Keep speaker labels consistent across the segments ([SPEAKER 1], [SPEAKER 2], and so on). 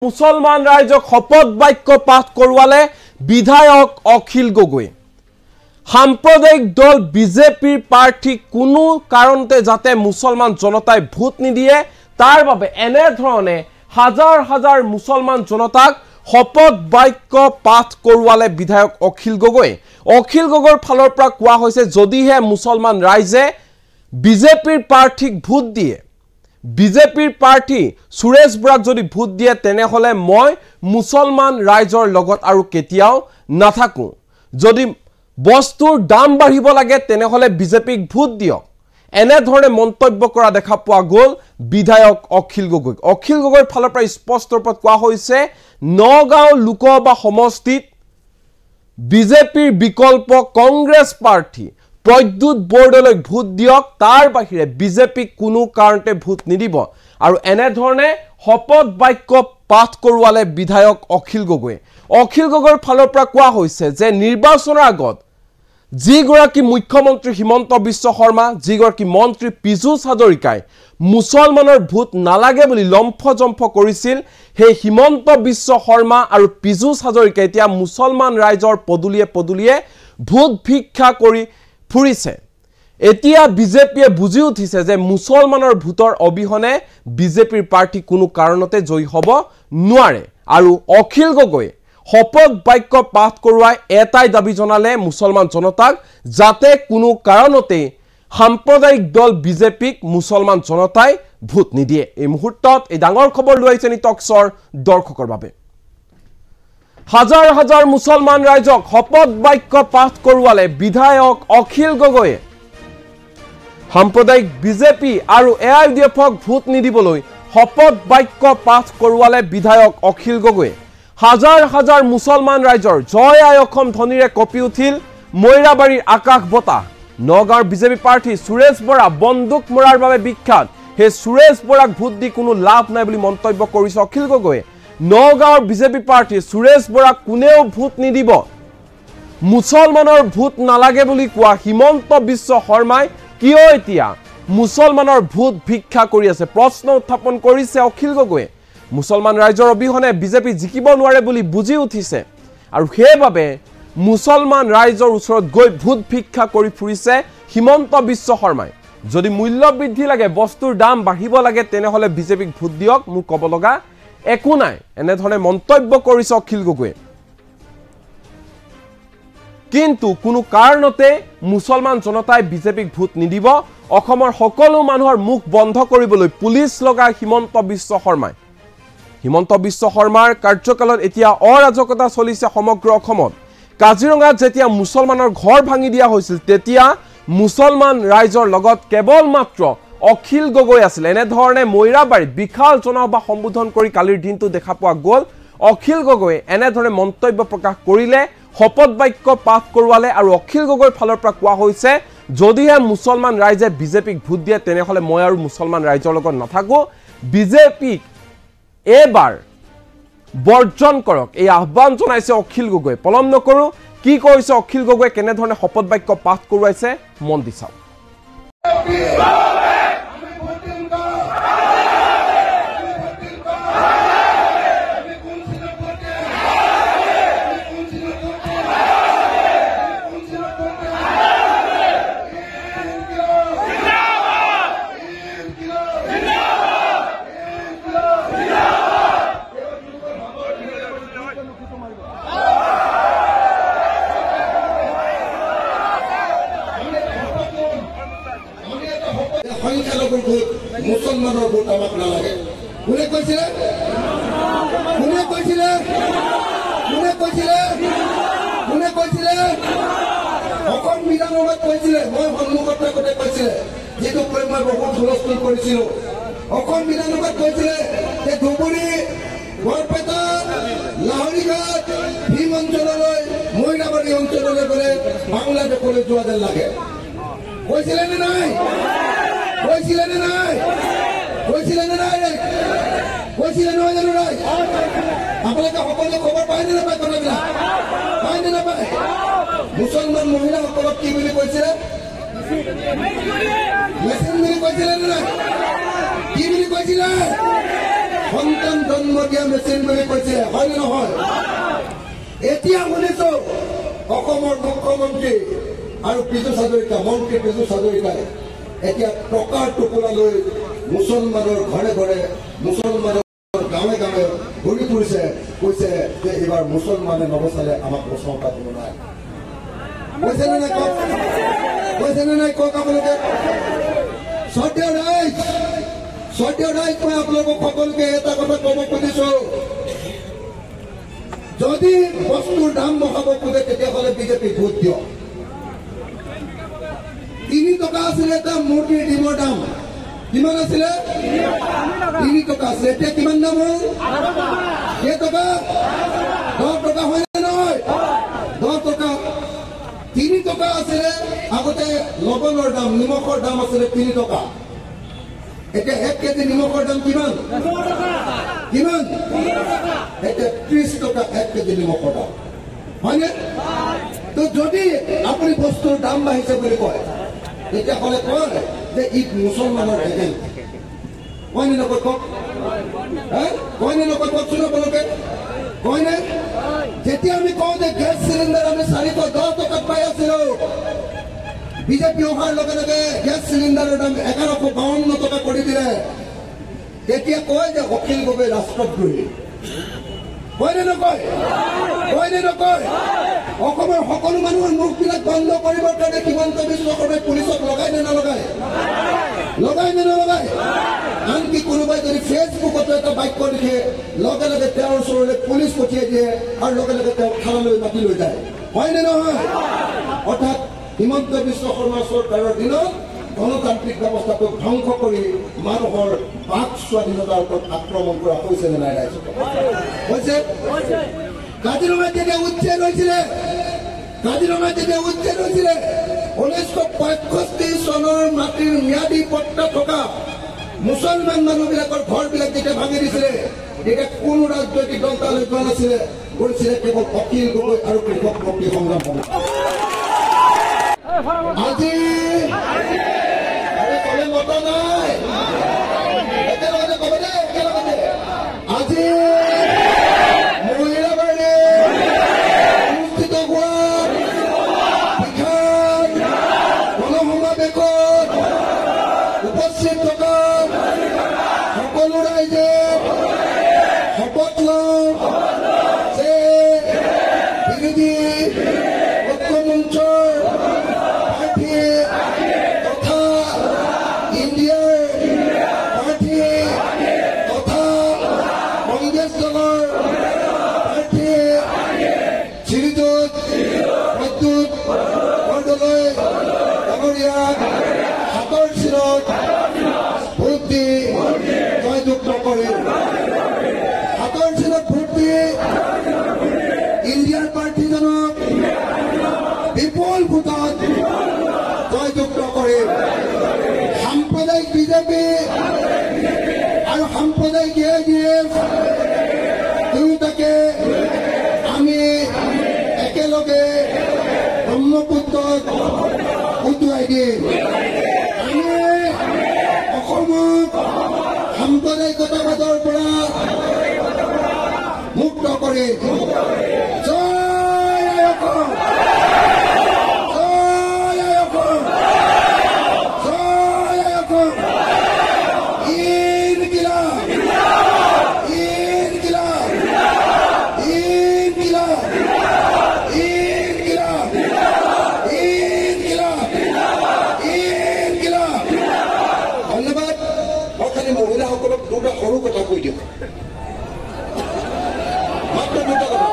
[SPEAKER 1] মুছলমান ৰাইজক শপত বাক্য পাঠ কৰোৱালে বিধায়ক অখিল গগৈ সাম্প্ৰদায়িক দল বিজেপিৰ প্ৰাৰ্থী কোনো কাৰণতে যাতে মুছলমান জনতাই ভোট নিদিয়ে তাৰ বাবে এনে ধৰণে হাজাৰ হাজাৰ মুছলমান জনতাক শপত বাক্য পাঠ কৰোৱালে বিধায়ক অখিল গগৈৰ ফালৰ পৰা কোৱা হৈছে যদিহে মুছলমান ৰাইজে বিজেপিৰ প্ৰাৰ্থীক ভোট দিয়ে বিজেপিৰ প্ৰাৰ্থী সুৰেশ বৰাক যদি ভোট দিয়ে তেনেহলে মই মুছলমান ৰাইজৰ লগত আৰু কেতিয়াও নাথাকো যদি বস্তুৰ দাম বাঢ়িব লাগে তেনেহলে বিজেপিক ভোট দিয়ক এনে ধৰণে মন্তব্য কৰা দেখা পোৱা গ'ল বিধায়ক অখিল গগৈৰ ফালৰ পৰা স্পষ্ট ৰূপত কোৱা হৈছে নগাঁও লোকসভা সমষ্টিত বিজেপিৰ বিকল্প কংগ্ৰেছ প্ৰাৰ্থী প্ৰদ্যুৎ বৰদলৈ ভোট দিয়ক তাৰ বাহিৰে বিজেপি কোনো কাৰণতে ভোট নিদিব আৰু এনে ধৰণে শপত বাক্য পাঠ কৰোৱালে বিধায়ক অখিল গগৈৰ ফালৰ পৰা কোৱা হৈছে যে নিৰ্বাচনৰ আগত যিগৰাকী মুখ্যমন্ত্ৰী হিমন্ত বিশ্ব শৰ্মা যিগৰাকী মন্ত্ৰী পীযুষ হাজৰিকাই মুছলমানৰ ভোট নালাগে বুলি লম্ফজম্ফ কৰিছিল সেই হিমন্ত বিশ্ব শৰ্মা আৰু পীযুষ হাজৰিকাই এতিয়া মুছলমান ৰাইজৰ পদুলিয়ে ভোট ভিক্ষা কৰি ফুৰিছে এতিয়া বিজেপিয়ে বুজি উঠিছে যে মুছলমানৰ ভোটৰ অবিহনে বিজেপিৰ প্ৰাৰ্থী কোনো কাৰণতে জয়ী হ'ব নোৱাৰে আৰু অখিল গগৈ শপত বাক্য পাঠ কৰোৱাই এটাই দাবী জনালে মুছলমান জনতাক যাতে কোনো কাৰণতে সাম্প্ৰদায়িক দল বিজেপিক মুছলমান জনতাই ভোট নিদিয়ে এই মুহূৰ্তত এই ডাঙৰ খবৰ লৈ আহিছে নিটক্সৰ দৰ্শকৰ বাবে হাজাৰ হাজাৰ মুছলমান ৰাইজক শপত বাক্য পাঠ কৰোৱালে বিধায়ক অখিল গগৈয়ে সাম্প্ৰদায়িক বিজেপি আৰু এআইডিএফক ভোট নিদিবলৈ শপত বাক্য পাঠ কৰোৱালে বিধায়ক অখিল গগৈয়ে হাজাৰ হাজাৰ মুছলমান ৰাইজৰ জয় আই অসম ধ্বনিৰে কঁপি উঠিল মৈৰাবাৰীৰ আকাশ বতাহ নগাঁৱৰ বিজেপি প্ৰাৰ্থী সুৰেশ বৰা বন্দুক মৰাৰ বাবে বিখ্যাত সেই সুৰেশ বৰাক ভোট দি কোনো লাভ নাই বুলি মন্তব্য কৰিছে অখিল গগৈয়ে নগাঁৱৰ বিজেপি প্ৰাৰ্থী সুৰেশ বৰাক কোনেও ভোট নিদিব মুছলমানৰ ভোট নালাগে বুলি কোৱা হিমন্ত বিশ্ব শৰ্মাই কিয় এতিয়া মুছলমানৰ ভোট ভিক্ষা কৰি আছে প্ৰশ্ন উত্থাপন কৰিছে অখিল গগৈয়ে মুছলমান ৰাইজৰ অবিহনে বিজেপি জিকিব নোৱাৰে বুলি বুজি উঠিছে আৰু সেইবাবে মুছলমান ৰাইজৰ ওচৰত গৈ ভোট ভিক্ষা কৰি ফুৰিছে হিমন্ত বিশ্ব শৰ্মাই যদি মূল্য বৃদ্ধি লাগে বস্তুৰ দাম বাঢ়িব লাগে তেনেহলে বিজেপিক ভোট দিয়ক মোৰ ক'ব লগা একো নাই এনে ধৰণে মন্তব্য কৰিছে অখিল গগৈয়ে কিন্তু কোনো কাৰণতে মুছলমান জনতাই বিজেপিক ভোট নিদিব অসমৰ সকলো মানুহৰ মুখ বন্ধ কৰিবলৈ পুলিচ লগাই হিমন্ত বিশ্ব শৰ্মাৰ কাৰ্যকালত এতিয়া অৰাজকতা চলিছে সমগ্ৰ অসমত কাজিৰঙাত যেতিয়া মুছলমানৰ ঘৰ ভাঙি দিয়া হৈছিল তেতিয়া মুছলমান ৰাইজৰ লগত কেৱল মাত্ৰ অখিল গগৈ আছিল এনে ধৰণে মৈৰাবাৰীত বিশাল জনসভা সম্বোধন কৰি কালিৰ দিনটো দেখা পোৱা গ'ল অখিল গগৈ এনে ধৰণে মন্তব্য প্ৰকাশ কৰিলে শপত বাক্য পাঠ কৰোৱালে আৰু অখিল গগৈৰ ফালৰ পৰা কোৱা হৈছে যদিহে মুছলমান ৰাইজে বিজেপিক ভোট দিয়ে তেনেহলে মই আৰু মুছলমান ৰাইজৰ লগত নাথাকো বিজেপিক এবাৰ বৰ্জন কৰক এই আহ্বান জনাইছে অখিল গগৈ পলম নকৰো কি কৈছে অখিল গগৈ কেনে ধৰণে শপত বাক্য পাঠ কৰোৱাইছে মন দি চাওক
[SPEAKER 2] মুছলমানৰ ভোট আমাক নালাগে কোনে কৈছিলে অসম বিধানসভাত কৈছিলে মই সন্মুখত থাকোঁতে কৈছিলে যিটো কৈ মই বহুত হুলস্থুল কৰিছিলো অসম বিধানসভাত কৈছিলে যে ধুবুৰী বৰপেটা লাহৰীঘাট ভীম অঞ্চললৈ মৈৰাবাৰী অঞ্চললৈ গ'লে বাংলাদেশলৈ যোৱা যেন লাগে কৈছিলে নে নাই আপোনালোকে সকলো খবৰ পায় নে নাপায় কথাবিলাক পায় নে নাপায় মুছলমান মহিলাসকলক কি বুলি কৈছিলে মেচিন বুলি কৈছিলে নে নাই কি বুলি কৈছিলে সন্তান জন্ম দিয়া মেচিন বুলি কৈছে, হয় নহয়? এতিয়া শুনিছো অসমৰ মুখ্যমন্ত্ৰী আৰু পীযুষ হাজৰিকা, মন্ত্ৰী পীযুষ হাজৰিকাই এতিয়া টকাৰ টোপোলা লৈ মুছলমানৰ ঘৰে ঘৰে, মুছলমানৰ গাঁৱে গাঁৱে ঘূৰি ফুৰিছে, কৈছে যে এইবাৰ মুছলমানে নবচালে আমাক বচাওঁতা দিব নাই। কৈছে নে নাই কওক? কৈছে নে নাই কওক আপোনালোকে? শ্ৰদ্ধেয় ৰাইজ, মই আপোনালোকক সকলোকে এটা কথা ক'ব খুজিছো, যদি বস্তুৰ দাম বঢ়াব খোজে তেতিয়াহ'লে বিজেপি ভোট দিয়ক। 3 টকা আছিলে এটা মুৰ্গীৰ ডিমৰ দাম, কিমান আছিলে? 3 টকা আছিলে, এতিয়া কিমান দাম হ'ল? কেই টকা? 10 টকা হয় নে নহয়? 10 টকা। 3 টকা আছিলে আগতে লৱণৰ দাম, নিমখৰ দাম আছিলে 3 টকা। এতিয়া 1 কেজি নিমখৰ দাম কিমান? কিমান? এতিয়া 30 টকা 1 কেজি নিমখৰ দাম, হয়নে? তো যদি আপুনি বস্তুৰ দাম বাঢ়িছে বুলি কয় তেতিয়াহ'লে কয় যে ই মুছলমানৰ এজেণ্ট, কয়নে নকয় কওক? কয়নে নকয় কওকচোন আপোনালোকে? কয়নে? যেতিয়া আমি কওঁ যে গেছ চিলিণ্ডাৰ আমি 410 টকাত পাই আছিলো, বিজেপি অহাৰ লগে লগে গেছ চিলিণ্ডাৰৰ দাম 1152 টকা কৰি দিলে, তেতিয়া কয় যে অখিল গগৈ ৰাষ্ট্ৰদ্ৰোহী, কয়নে নকয়? কয়নে নকয়? অসমৰ সকলো মানুহৰ মুখবিলাক বন্ধ কৰিবৰ কাৰণে হিমন্ত বিশ্ব শৰ্মাই পুলিচক লগাই নে নলগায়? লগাই নে নলগায়? আনকি কোনোবাই যদি ফেচবুকতো এটা বাক্য লিখে লগে লগে তেওঁৰ ওচৰলৈ পুলিচ পঠিয়াই দিয়ে আৰু লগে লগে তেওঁক থানালৈ মাতি লৈ যায়, হয় নে নহয়? অৰ্থাৎ হিমন্ত বিশ্ব শৰ্মা চৰকাৰৰ দিনত গণতান্ত্ৰিক ব্যৱস্থাটোক ধ্বংস কৰি মানুহৰ বাক স্বাধীনতাৰ ওপৰত আক্ৰমণ কৰা হৈছে নে নাই? হৈছে। কাজিৰঙাত যেতিয়া উচ্ছেদ হৈছিলে, 1965 চনৰ মাটিৰ ম্যাদী পট্টা থকা মুছলমান মানুহবিলাকৰ ঘৰবিলাক যেতিয়া ভাঙি দিছিলে, তেতিয়া কোনো ৰাজনৈতিক দল তালৈ যোৱা নাছিলে, কৰিছিলে কেৱল অখিল গগৈ আৰু কৃষক মুক্তি সংগ্ৰাম সমিতি। আজি কলে মত নাই, একেলগতে কব দে, একেলগতে আজি মহিলাবাৰে অনুষ্ঠিত হোৱা বিশাল গণসমাৱেশত উপস্থিত থকা সকলো ৰাইজে শপত লওঁ যে বিৰোধী ঐক্যমঞ্চৰ প্ৰাৰ্থী তথা ইণ্ডিয়াৰ প্ৰাৰ্থী তথা কংগ্ৰেছ দলৰ প্ৰাৰ্থী শ্ৰীযুত প্ৰদ্যুৎ বৰদলৈ ডাঙৰীয়াক হাতৰ চিৰত ভোট দি জয়যুক্ত কৰিম। হাতৰ চিৰত ভোট দি ইণ্ডিয়াৰ প্ৰাৰ্থীজনক বিপুল ভোটত জয়যুক্ত কৰিম। সাম্প্ৰদায়িক বিজেপি আৰু সাম্প্ৰদায়িক AIDF দুয়োটাকে আমি একেলগে ব্ৰহ্মপুত্ৰত উটুৱাই দিম। আমি অসমক সাম্প্ৰদায়িকতাবাদৰ পৰা মুক্ত কৰিম। জয় অসম, জয় অসম, জয় অসম। ইনকিলাব, ইনকিলাব, ইনকিলাব, ইনকিলাব, ইনকিলাব, ইনকিলাব। ধন্যবাদ। মই খালি মহিলাসকলক দুটা সৰু কথা কৈ দিওঁ, মাত্ৰ দুটা কথা।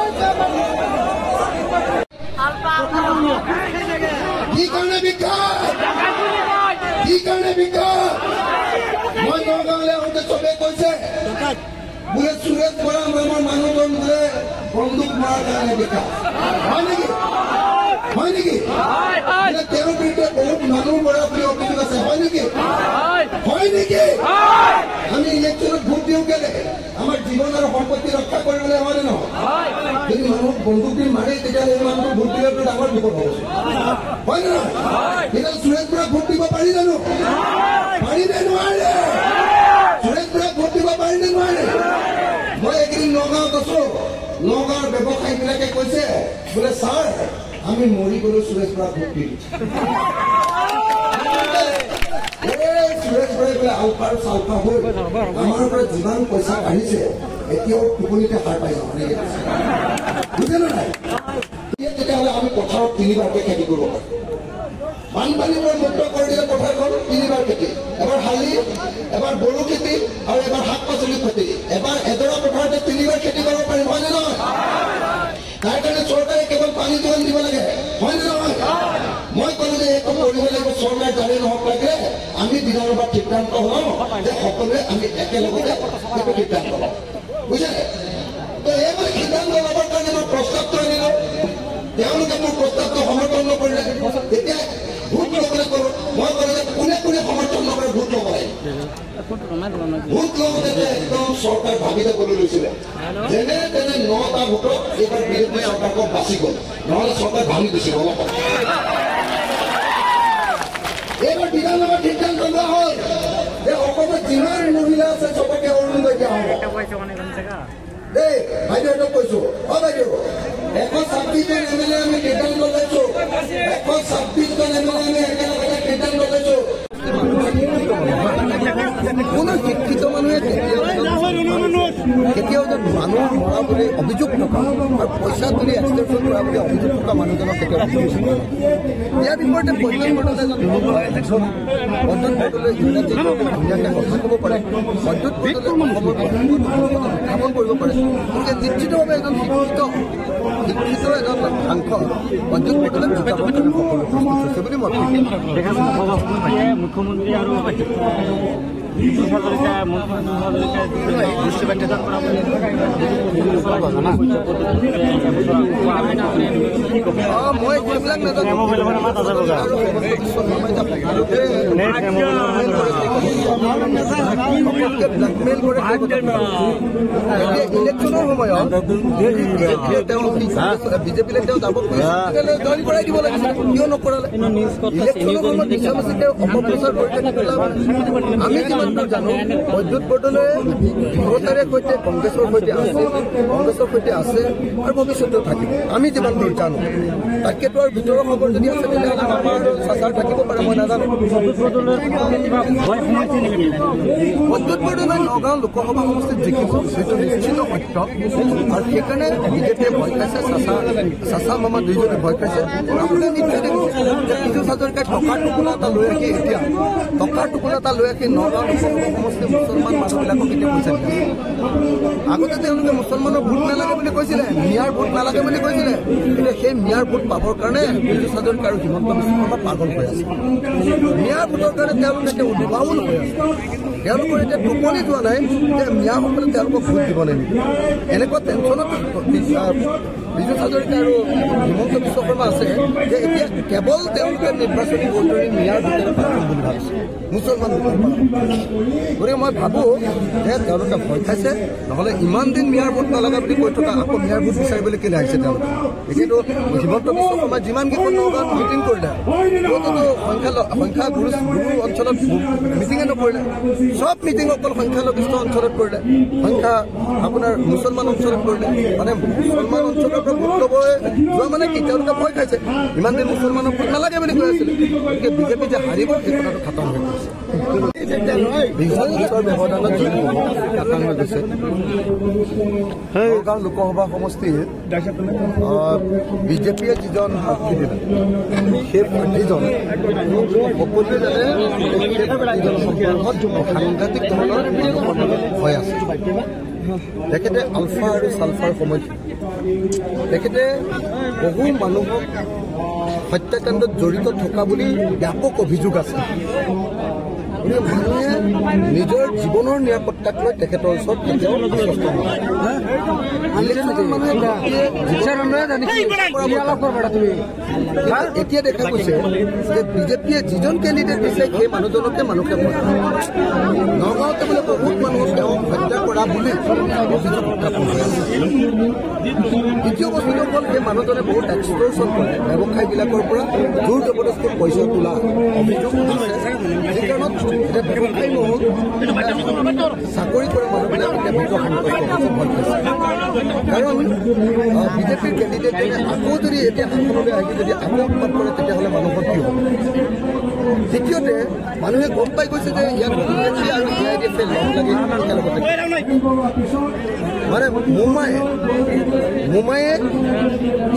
[SPEAKER 2] কি কাৰণে বিখ্যাত? কি কাৰণে বিখ্যাত? মই নগাঁৱলৈ আহোঁতে চবে কৈছে বোলে সুৰেশ বৰা নামৰ মানুহজন বোলে বন্দুক মৰাৰ কাৰণে বিখ্যাত। হয় নেকি? হয় নেকি? তেওঁৰ বিৰুদ্ধে বহুত মানুহ মৰা বুলি অভিযোগ আছে, হয় নেকি? হয় নেকি? আমি ইলেকশ্যনত ভোট দিওঁ কেলে? আমাৰ জীৱন আৰু সম্পত্তি ৰক্ষা কৰিবলৈ, হয় নে নহয়? যদি মানুহক বন্দুক দি মাৰে তেতিয়াহ'লে এই মানুহক ভোট দিলেতো ডাঙৰ বিপদ হ'ব, হয় নে নহয়? তেতিয়া সুৰেশ বৰাক ভোট দিব পাৰি জানো? পাৰি নে নোৱাৰে? সুৰেশ বৰাই ভোট দিব পাৰিলে নোৱাৰে মই এইকেইদিন নগাঁৱত আছো নগাঁৱৰ ব্যৱসায়ীবিলাকে কৈছে বোলে ছাৰ আমি মৰি গ'লো সুৰেশ বৰাই ভোট দিম সুৰেশ বৰাই বোলে আলফা আৰু চালফা হৈ আমাৰ পৰা যিমান পইচা কাঢ়িছে এতিয়াও টোপনিতে সাৰ পাই যাওঁ বুজে নাই তেতিয়াহ'লে আমি পথাৰত 3বাৰকৈ খেতি কৰিব পাৰোঁ বানপানীৰ পৰা মুক্ত কৰি দিলে পথাৰখন 3বাৰ খেতি এবাৰ শালি এবাৰ বড়ো খেতি আৰু এবাৰ শাক পাচলি খেতি এবাৰ এডৰা পথাৰতে 3বাৰ খেতি কৰিব পাৰিম হয়নে নহয় তাৰ কাৰণে চৰকাৰে কেৱল পানী যোগান দিব লাগে হয়নে নহয় মই ক'লো যে এইটো কৰিব লাগিব চৰকাৰ জানি নহওক লাগে আমি বিধানসভাত সিদ্ধান্ত হ'ম যে সকলোৱে আমি একেলগতে সেইটো সিদ্ধান্ত ল'ম বুজিছে তো এইবোৰ সিদ্ধান্ত ল'বৰ কাৰণে মই প্ৰস্তাৱটো আনিলোঁ তেওঁলোকে মোৰ প্ৰস্তাৱটো সমৰ্থন নকৰিলে তেতিয়া ভোট ল'বলৈ ক'লো মই ক'লো যে কোনে কোনে সমৰ্থন নকৰে ভোট ল'ব লাগে ভোট লওঁতে একদম চৰকাৰ ভাবি যাবলৈ লৈছিলে যেনে তেনে 9টা ভোটত এইবাৰ বিজেপি চৰকাৰক বাচি গ'ল নহ'লে চৰকাৰ ভাঙি দিছিল অলপ এইবাৰ বিধানসভাত সিদ্ধান্ত লোৱা হ'ল যে অসমত যিমান মহিলা আছে চবকে অৰুণোদয় দিয়া হ'ব দেই বাইদেউহঁতক কৈছো বাইদেউ 126জন MLA আমি সিদ্ধান্ত লৈছো 126জন MLA আমি একেলগে সিদ্ধান্ত লৈছো কোনো শিক্ষিত মানুহে কেতিয়াও যেন মানুহ মৰা বুলি অভিযোগ থকা আৰু পইচা তুলি এক্সটেনশ্যন কৰা বুলি অভিযোগ থকা মানুহজনক কেতিয়াও ইয়াৰ বিপৰীতে পঞ্চায়ত বৰ্ডলৈ এজন পঞ্চায়ত বৰ্ডলৈ ইংৰাজীত ধুনীয়াকৈ কথা ক'ব পাৰে পঞ্চায়ত বৰ্ডলৈ অসমৰ উত্থাপন কৰিব পাৰে গতিকে নিশ্চিতভাৱে এজন শিক্ষিত এজন সাংসদ পঞ্চায়ত বৰ্ডলৈ জিকাবৰ কাৰণে সকলো প্ৰস্তুত হৈছে বুলি মই
[SPEAKER 3] মুখ্যমন্ত্ৰী আৰু দৃষ্টিপাত
[SPEAKER 2] মই এইবিলাক নাজানো ব্লেকমেইল কৰে ইলেকশ্যনৰ সময়ত বিজেপিলৈ তেওঁ যাব জইন কৰাই দিব লাগিছিল কিয় নকৰালে ইলেকশ্যনৰ সময়ত মিছামিছি তেওঁ অপপ্ৰচাৰ কৰি থাকিলে আমি যিমান জানো বৈদ্যুৎ বৰ্ডলৈ দৃঢ়তাৰে সৈতে কংগ্ৰেছৰ সৈতে আছে আৰু ভৱিষ্যতেও থাকিব আমি যিমান দূৰ জানো তাকেতো আৰু ভিতৰৰ খবৰ যদি আছে তেতিয়াহ'লে আমাৰ চাচাৰ থাকিব পাৰে মই নাজানো বৈদ্যুৎ বৰ্ডলৈ নগাঁও লোকসভা সমষ্টিত জিকিব সেইটো নিশ্চিত সত্য আৰু সেইকাৰণে বিজেপিয়ে ভয় খাইছে চাচা মামা দুইজনে ভয় খাইছে আপোনালোকে নিশ্চয় দেখিছে যে পীযুষ হাজৰিকাই টকাৰ টোপোলা এটা লৈ আহি এতিয়া টকাৰ টোপোলা এটা লৈ আহি নগাঁও লোকসভা সমষ্টিৰ মুছলমান মানুহবিলাকক এতিয়া পইচা দিয়ে আগতে তেওঁলোকে মুছলমানৰ ভোট নালাগে বুলি কৈছিলে মিয়াৰ ভোট নালাগে বুলি কৈছিলে কিন্তু সেই মিয়াৰ ভোট পাবৰ কাৰণে পীযুষ হাজৰিকা আৰু হিমন্ত বিশ্ব শৰ্মা পাগল হৈ আছে মিয়াৰ ভোটৰ কাৰণে তেওঁলোকে এতিয়া উদ্ভাৱন হৈ আছে তেওঁলোকৰ এতিয়া টোপনি যোৱা নাই যে মিয়াসকলে তেওঁলোকক ভোট দিব লাগিব এনেকুৱা টেনশ্যনত পীযুষ হাজৰিকা আৰু হিমন্ত বিশ্ব শৰ্মা আছে যে এতিয়া কেৱল তেওঁলোকে নিৰ্বাচনী বৰ্ডৰে মিয়াৰ ভোটেৰে পাতিম বুলি ভাবিছে মুছলমান গতিকে মই ভাবোঁ যে তেওঁলোকে ভয় খাইছে নহ'লে ইমান দিন মিয়াৰ ভোট নালাগে বুলি কৈ থকা আকৌ মিয়াৰ ভোট বিচাৰিবলৈ কেলৈ আহিছে তেওঁলোকে এতিয়াতো হিমন্ত বিশ্ব শৰ্মাই যিমানকেইখন নগাঁৱত মিটিং কৰিলে সংখ্যা গুৰু অঞ্চলত মিটিঙে নকৰিলে চব মিটিং অকল সংখ্যালঘিষ্ঠ অঞ্চলত কৰিলে সংখ্যা আপোনাৰ মুছলমান অঞ্চলত কৰিলে মানে মুছলমান অঞ্চলৰ পৰা ভোট ল'বলৈ যোৱা মানে কি তেওঁলোকে ভয় খাইছে ইমান দিন মুছলমানৰ ভোট নালাগে বুলি কৈ আছিলে গতিকে বিজেপি যে হাৰিব সেই কথাটো খতম হৈ গৈছে ব্যৱধানত খতম হৈ গৈছে নগাঁও লোকসভা সমষ্টিৰ বিজেপিয়ে যিজন প্ৰাৰ্থী দিলে সেই প্ৰাৰ্থীজন সকলোৱে জানে সাংঘাতিক ধৰণৰ হৈ আছে তেখেতে আলফা আৰু চালফাৰ সময়ত তেখেতে বহু মানুহক হত্যাকাণ্ডত জড়িত থকা বুলি ব্যাপক অভিযোগ আছে মানুহে নিজৰ জীৱনৰ নিৰাপত্তাক লৈ তেখেতৰ ওচৰত কেতিয়াও আশ্বস্ত নহয় এতিয়া দেখা গৈছে যে বিজেপিয়ে যিজন কেণ্ডিডেট দিছে সেই মানুহজনকে মানুহে নগাঁৱতে বোলে বহুত মানুহক তেওঁক হত্যা কৰা বুলি অভিযোগ উত্থাপন হৈ আছে
[SPEAKER 3] দ্বিতীয় বস্তুটো হ'ল এই মানুহজনে বহুত এক্সপ্ল'ৰ্চন কৰে ব্যৱসায়ীবিলাকৰ পৰা জোৰ জবৰদস্তি পইচা তোলা অভিযোগ আছে যি কাৰণত এতিয়া ব্যৱসায়ী নহ'ল চাকৰি কৰা মানুহবিলাক এতিয়া বিকশিত ভয় পাইছে কাৰণ বিজেপিৰ কেণ্ডিডেটে আকৌ যদি এতিয়া শাসনলৈ আহি যদি আকৌ উৎপাত কৰে তেতিয়াহ'লে মানুহৰ কি হ'ব দ্বিতীয়তে মানুহে গম পাই গৈছে যে ইয়াত বিজেপি আৰু AIDF লগ লাগি একেলগতে মানে মোমায়ে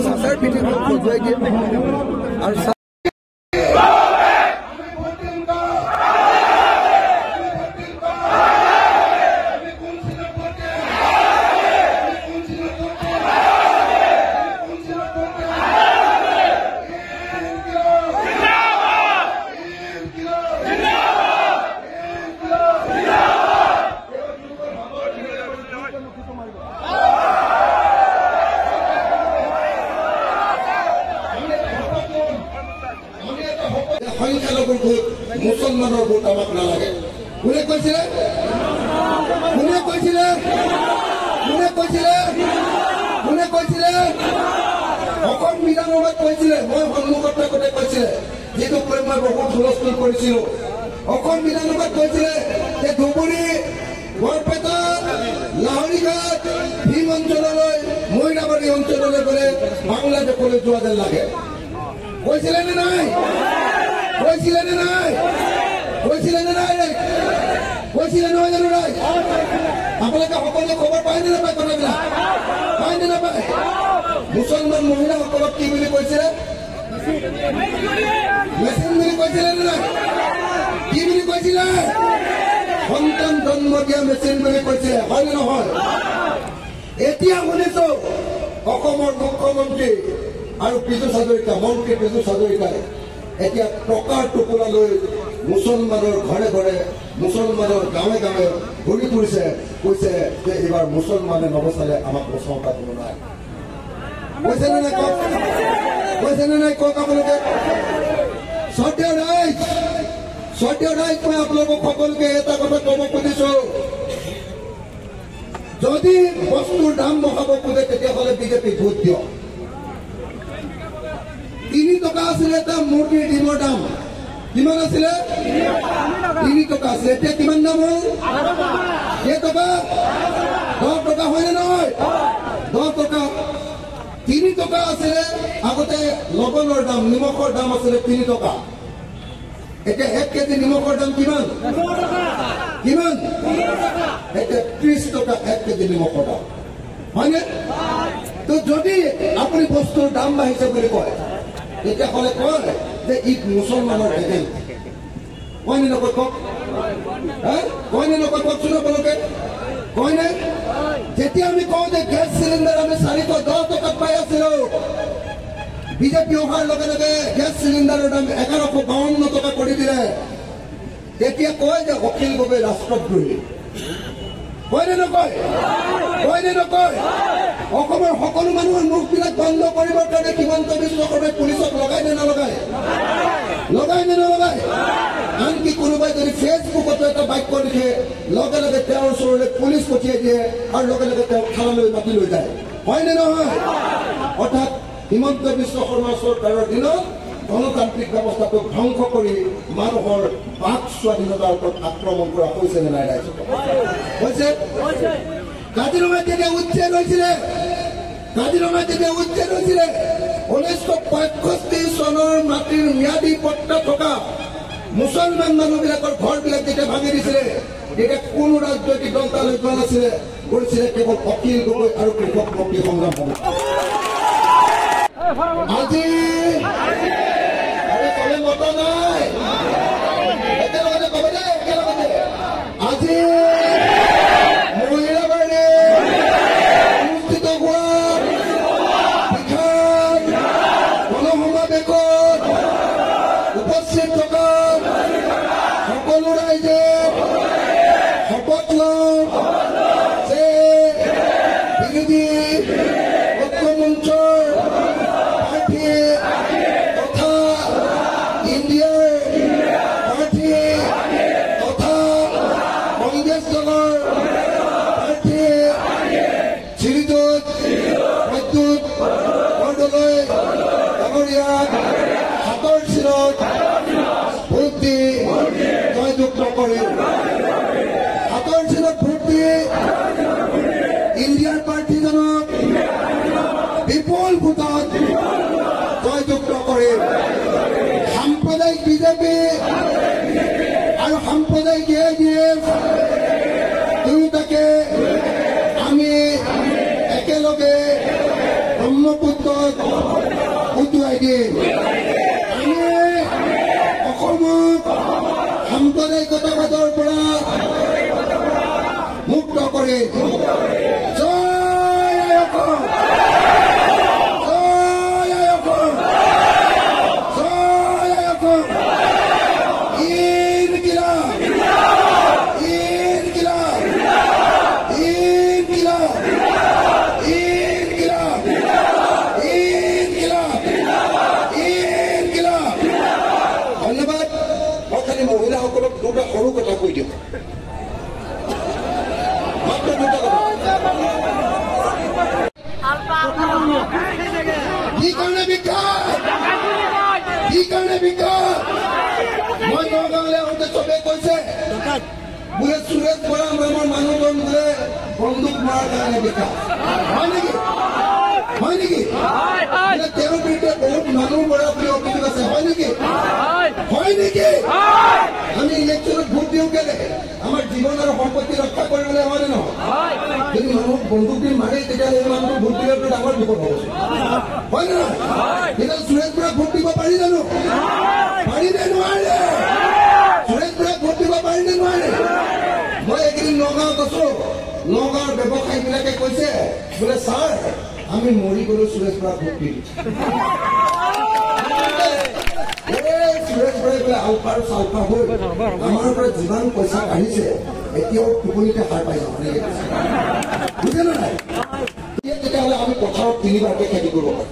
[SPEAKER 3] চাচাৰ পিঠিখন সজুৱাই দিয়ে আৰু
[SPEAKER 2] সংখ্যালঘুৰ ভোট মুছলমানৰ ভোট আমাক নালাগে কোনে কৈছিলে অসম বিধানসভাত কৈছিলে মই সন্মুখত থাকোঁতে কৈছিলে যিটো কৈ মই বহুত হুলস্থুল কৰিছিলোঁ অসম বিধানসভাত কৈছিলে যে ধুবুৰী বৰপেটা লাহৰীঘাট ভীম অঞ্চললৈ মইনাবাৰী অঞ্চললৈ গ'লে বাংলাদেশলৈ যোৱা যেন লাগে কৈছিলে নে নাই নহয় জানো নাই আপোনালোকে সকলোৱে খবৰ পায় নে নাপায় কথাবিলাক পায় নে নাপায় মুছলমান মহিলাসকলক কি বুলি কৈছিলে মেচিন বুলি কৈছিলে নে নাই কি বুলি কৈছিলে সন্তান জন্ম দিয়া মেচিন বুলি কৈছিলে হয় নে নহয় এতিয়া শুনিছো অসমৰ মুখ্যমন্ত্ৰী আৰু মন্ত্ৰী পীযুষ হাজৰিকাই এতিয়া টকাৰ টোপোলা লৈ মুছলমানৰ ঘৰে ঘৰে মুছলমানৰ গাঁৱে গাঁৱে ঘূৰি ফুৰিছে কৈছে যে এইবাৰ মুছলমানে নবচালে আমাক বচাওঁতা কোনো নাই কৈছে নে নাই কওক আপোনালোকে শ্ৰদ্ধেয় ৰাইজ মই আপোনালোকক সকলোকে এটা কথা ক'ব খুজিছো যদি বস্তুৰ দাম বঢ়াব খোজে তেতিয়াহ'লে বিজেপি ভোট দিয়ক 3 টকা আছিলে এটা মুৰ্গীৰ ডিমৰ দাম কিমান আছিলে 3 টকা আছিলে এতিয়া কিমান দাম হ'ল কেইটকা 10 টকা হয়নে নহয় 10 টকা 3 টকা আছিলে আগতে লৱণৰ দাম নিমখৰ দাম আছিলে 3 টকা এতিয়া 1 কেজি নিমখৰ দাম কিমান এতিয়া 30 টকা 1 কেজি নিমখৰ দাম হয়নে তো যদি আপুনি বস্তুৰ দাম বাঢ়িছে বুলি কয় তেতিয়াহ'লে কয় যে ই মুছলমানৰ এজেণ্ট কয়নে নকয় কওক কওকচোন আপোনালোকে কয়নে যেতিয়া আমি কওঁ যে গেছ চিলিণ্ডাৰ আমি 410 টকাত পাই আছিলো বিজেপি অহাৰ লগে লগে গেছ চিলিণ্ডাৰৰ দাম 1152 টকা কৰি দিলে তেতিয়া কয় যে অখিল গগৈ ৰাষ্ট্ৰদ্ৰোহী কয়নে নকয় অসমৰ সকলো মানুহৰ মুখবিলাক বন্ধ কৰিবৰ কাৰণে হিমন্ত বিশ্ব শৰ্মাই পুলিচক লগাই নে নলগায় আনকি কোনোবাই যদি ফেচবুকতো এটা বাক্য লিখে লগে লগে তেওঁৰ ওচৰলৈ পুলিচ পঠিয়াই দিয়ে আৰু লগে লগে তেওঁক থানালৈ মাতি লৈ যায় হয়নে নহয় অৰ্থাৎ হিমন্ত বিশ্ব শৰ্মা চৰকাৰৰ দিনত গণতান্ত্ৰিক ব্যৱস্থাটোক ধ্বংস কৰি মানুহৰ বাক স্বাধীনতাৰ ওপৰত আক্ৰমণ কৰা হৈছে নে নাই ৰাইজক হৈছে কাজিৰঙাত যেতিয়া উচ্ছেদ হৈছিলে 1965 চনৰ মাটিৰ ম্যাদী পট্টা থকা মুছলমান মানুহবিলাকৰ ঘৰবিলাক যেতিয়া ভাঙি দিছিলে তেতিয়া কোনো ৰাজনৈতিক দল তালৈ যোৱা নাছিলে কৰিছিলে কেৱল অখিল গগৈ আৰু কৃষক মুক্তি সংগ্ৰাম সমিতি আজি কলে মত নাই একেলগতে কব দে একেলগতে আজি মহিলাবাৰে অনুষ্ঠিত হোৱা বিধান গণসমাৱেশত উপস্থিত থকা সকলো ৰাইজে শপত লওঁ যে বিৰোধী ঐক্যমঞ্চৰ প্ৰাৰ্থী তথা ইণ্ডিয়াৰ প্ৰাৰ্থী তথা কংগ্ৰেছ দলৰ প্ৰাৰ্থী শ্ৰীযুত ভোটটোত বৰদলৈ ডাঙৰীয়াক হাতৰ চিৰত ভোট দি জয়যুক্ত কৰিম। হাতৰ চিৰত ভোট দি ইণ্ডিয়াৰ প্ৰাৰ্থীজনক বিপুল ভোটত জয়যুক্ত কৰিম। সাম্প্ৰদায়িক বিজেপি আৰু সাম্প্ৰদায়িক AIDF দুয়োটাকে আমি একেলগে ব্ৰহ্মপুত্ৰত উটুৱাই দিম। আমি অসমক সাম্প্ৰদায়িকতাবাদৰ পৰা মুক্ত কৰিম। জয় অসম, জয় অসম, জয় অসম। ইনকিলাব, ইনকিলাব, ইনকিলাব, ইনকিলাব, ইনকিলাব, ইনকিলাব। ধন্যবাদ। মই খালি মহিলাসকলক দুটা সৰু কথা কৈ দিওঁ, মাত্ৰ দুটা কথা। কি কাৰণে বিখ্যাত, কি কাৰণে বিখ্যাত? মই নগাঁৱলৈ আহোঁতে চবেই কৈছে বোলে সুৰেশ বৰা নামৰ মানুহজন বোলে বন্দুক মৰাৰ কাৰণে বিখ্যাত। হয় নেকি? হয় নেকি? তেওঁৰ বিৰুদ্ধে বহুত মানুহ মৰা বুলি অভিযোগ আছে। হয় নেকি? হয় নেকি? আমি ইলেকশ্যনত ভোট দিওঁ কেলে? আমাৰ জীৱন আৰু সম্পত্তি ৰক্ষা কৰিবলৈ হয় নে নহয়? যদি মানুহক বন্দুক দি মাৰে তেতিয়াহ'লে এই মানুহক ভোট দিলেতো ডাঙৰ বিপদ হ'ব। হয় নে নহয়? তেতিয়া সুৰেশ বৰাক ভোট দিব পাৰি জানো? পাৰিনে নোৱাৰে? সুৰেশ বৰাক ভোট দিব পাৰিনে নোৱাৰে? মই এইকেইদিন নগাঁৱত আছো, নগাঁৱৰ ব্যৱসায়ীবিলাকে কৈছে বোলে ছাৰ আমি মৰি গ'লো সুৰেশ বৰাক ভোট দি দিছোঁ। সুৰেশ বৰাই বোলে আলফা আৰু চালফা হৈ আমাৰ পৰা যিমান পইচা কাঢ়িছে এতিয়াও টোপনিতে সাৰ পাই যাব। বুজে নে নাই? তেতিয়াহ'লে আমি পথাৰত 3বাৰকৈ খেতি কৰিব পাৰোঁ।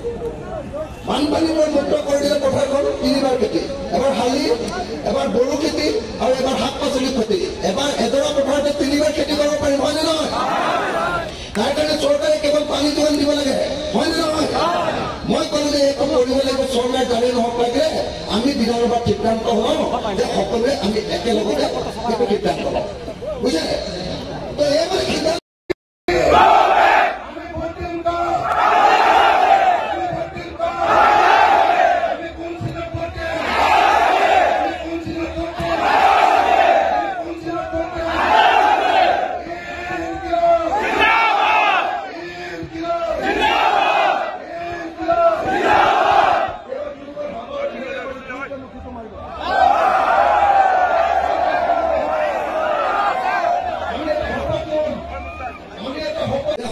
[SPEAKER 2] বানপানীৰ পৰা মুক্ত কৰি দিলে পথাৰখন 3বাৰ খেতি, এবাৰ শালি, এবাৰ বড়ো খেতি আৰু এবাৰ শাক পাচলি খেতি। এবাৰ এডৰা পথাৰতে 3বাৰ খেতি কৰিব পাৰিম। হয় নে নহয়? তাৰ কাৰণে চৰকাৰে কেৱল পানী যোগান দিব লাগে। হয় নে নহয়? মই ক'লো যে এইটো কৰিব লাগিব, চৰকাৰ জানি নহওক লাগিলে আমি বিধানসভাত সিদ্ধান্ত হওঁ যে সকলোৱে আমি একেলগতে সেইটো সিদ্ধান্ত লওঁ। বুজিছে? তো এইবোৰ সিদ্ধান্ত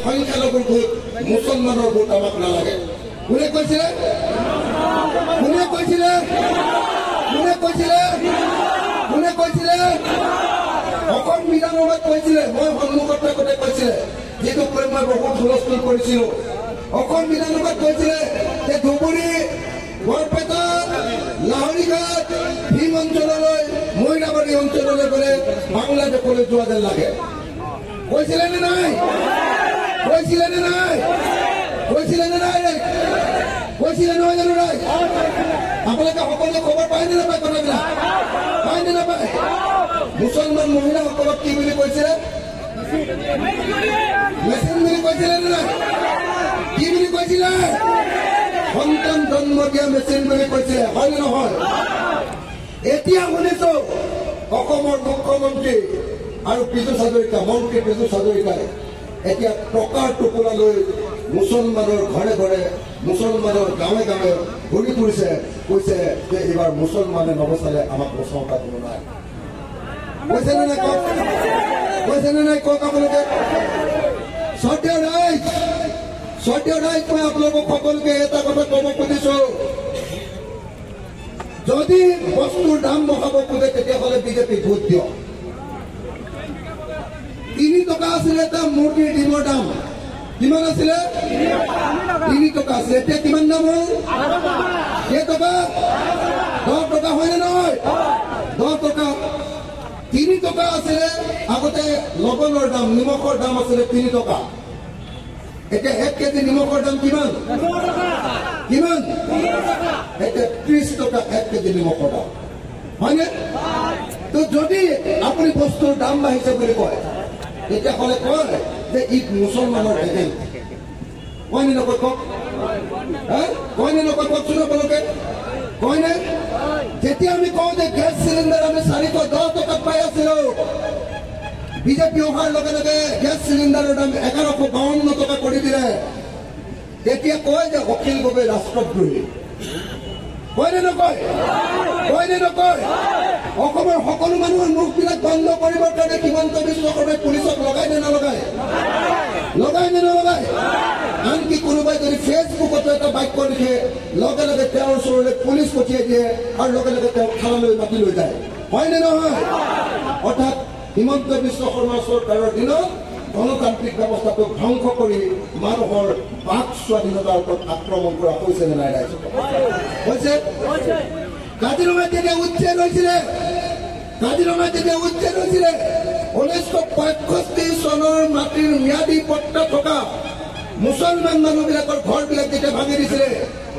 [SPEAKER 2] সংখ্যালঘুৰ ভোট, মুছলমানৰ ভোট আমাক নালাগে। কোনে কৈছিলে? কোনে কৈছিলে? কোনে কৈছিলে? কোনে কৈছিলে? অসম বিধানসভাত কৈছিলে, মই সন্মুখত থাকোঁতে কৈছিলে, যিটো কৈ মই বহুত হুলস্থুল কৰিছিলো। অসম বিধানসভাত কৈছিলে যে ধুবুৰী, বৰপেটা, লাহৰীঘাট, ভীম অঞ্চললৈ, মৈৰাবাৰী অঞ্চললৈ গ'লে বাংলাদেশলৈ যোৱা যেন লাগে। কৈছিলে নে নাই? কৈছিলে নে নাই? কৈছিলে নে নাই? কৈছিলে নহয় জানো? নাই? আপোনালোকে সকলোৱে খবৰ পায় নে নাপায়? কথাবিলাক পায় নে নাপায়? মুছলমান মহিলাসকলক কি বুলি কৈছিলে? মেচিন বুলি কৈছিলে নে নাই? কি বুলি কৈছিলে? সন্তান জন্ম দিয়া মেচিন বুলি কৈছিলে। হয় নে নহয়? এতিয়া শুনিছো অসমৰ মুখ্যমন্ত্ৰী আৰু পীযুষ হাজৰিকা, মন্ত্ৰী পীযুষ হাজৰিকাই এতিয়া টকাৰ টোপোলা লৈ মুছলমানৰ ঘৰে ঘৰে, মুছলমানৰ গাঁৱে গাঁৱে ঘূৰি ফুৰিছে, কৈছে যে এইবাৰ মুছলমানে নবচালে আমাক বচাওঁতা কোনো নাই। কৈছে নে নাই কওক? কৈছে নে নাই কওক আপোনালোকে? শ্ৰদ্ধেয় ৰাইজ, শ্ৰদ্ধেয় ৰাইজ, মই আপোনালোকক সকলোকে এটা কথা ক'ব খুজিছো, যদি বস্তুৰ দাম বঢ়াব খোজে তেতিয়াহ'লে বিজেপি ভোট দিয়ক। 3 টকা আছিলে এটা মুৰ্গীৰ ডিমৰ দাম। কিমান আছিলে? 3 টকা আছিলে। এতিয়া কিমান দাম হ'ল? কেইটকা? 10 টকা। হয়নে নহয়? 10 টকা। 3 টকা আছিলে আগতে লবণৰ দাম, নিমখৰ দাম আছিলে 3 টকা। এতিয়া 1 কেজি নিমখৰ দাম কিমান কিমান এতিয়া 30 টকা 1 কেজি নিমখৰ দাম হয়নে তো যদি আপুনি বস্তুৰ দাম বাঢ়িছে বুলি কয় তেতিয়াহ'লে কয় যে ই মুছলমানৰ এজেণ্ট কয়নে নকয় কওক কয়নে নকয় কওকচোন আপোনালোকে কয়নে যেতিয়া আমি কওঁ যে গেছ চিলিণ্ডাৰ আমি 410 টকাত পাই আছিলো বিজেপি অহাৰ লগে লগে গেছ চিলিণ্ডাৰৰ দাম 1152 টকা কৰি দিলে তেতিয়া কয় যে অখিল গগৈ ৰাষ্ট্ৰদ্ৰোহী কয়নে নকয় অসমৰ সকলো মানুহৰ মুখবিলাক বন্ধ কৰিবৰ কাৰণে হিমন্ত বিশ্ব শৰ্মাই পুলিচক লগাই নে নলগায় আনকি কোনোবাই যদি ফেচবুকতো এটা বাক্য লিখে লগে লগে তেওঁৰ ওচৰলৈ পুলিচ পঠিয়াই দিয়ে আৰু লগে লগে তেওঁক থানালৈ মাতি লৈ যায় হয়নে নহয় অৰ্থাৎ হিমন্ত বিশ্ব শৰ্মা চৰকাৰৰ দিনত গণতান্ত্ৰিক ব্যৱস্থাটোক ধ্বংস কৰি মানুহৰ বাক স্বাধীনতাৰ ওপৰত আক্ৰমণ কৰা হৈছে নে নাই ৰাইজক হৈছে কাজিৰঙাত যেতিয়া উচ্ছেদ হৈছিলে 1965 চনৰ মাটিৰ ম্যাদী পট্টা থকা মুছলমান মানুহবিলাকৰ ঘৰবিলাক যেতিয়া ভাঙি দিছিলে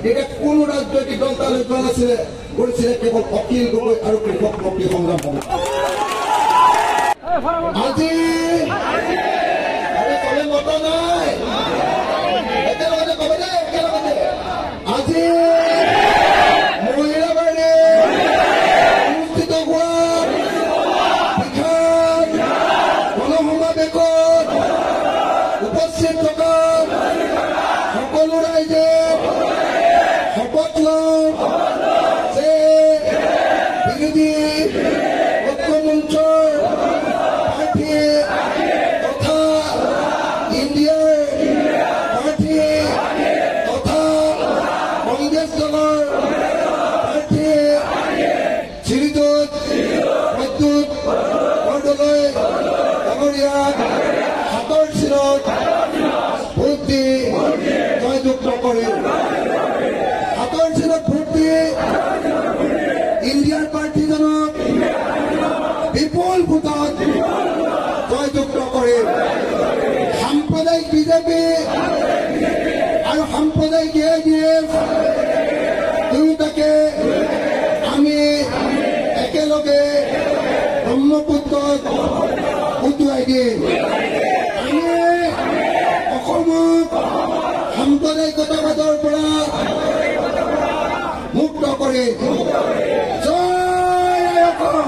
[SPEAKER 2] তেতিয়া কোনো ৰাজনৈতিক দল তালৈ যোৱা নাছিলে কৰিছিলে কেৱল অখিল গগৈ আৰু কৃষক মুক্তি সংগ্ৰাম সমিতি আজি কলে মত নাই একেলগতে কব দে একেলগতে আজি মহিলাবাৰে অনুষ্ঠিত হোৱা বিশাল গণসমাৱেশত উপস্থিত থকা সকলো ৰাইজে শপত লওঁ যে বিৰোধী ঐক্যমঞ্চৰ প্ৰাৰ্থী তথা ইণ্ডিয়াৰ প্ৰাৰ্থী তথা কংগ্ৰেছ দলৰ প্ৰাৰ্থী শ্ৰীযুত প্ৰদ্যুৎ বৰদলৈ ডাঙৰীয়াক হাতৰ চিনত ভোট দি জয়যুক্ত কৰিম হাতৰ চিনত ভোট দি ইণ্ডিয়াৰ প্ৰাৰ্থীজনক বিপুল ভোটত জয়যুক্ত কৰিম সাম্প্ৰদায়িক বিজেপি আৰু সাম্প্ৰদায়িক AIDF দুয়োটাকে আমি একেলগে ব্ৰহ্মপুত্ৰত উটুৱাই দিম আমি অসমক সাম্প্ৰদায়িকতাবাদৰ পৰা মুক্ত কৰিম জয় অসম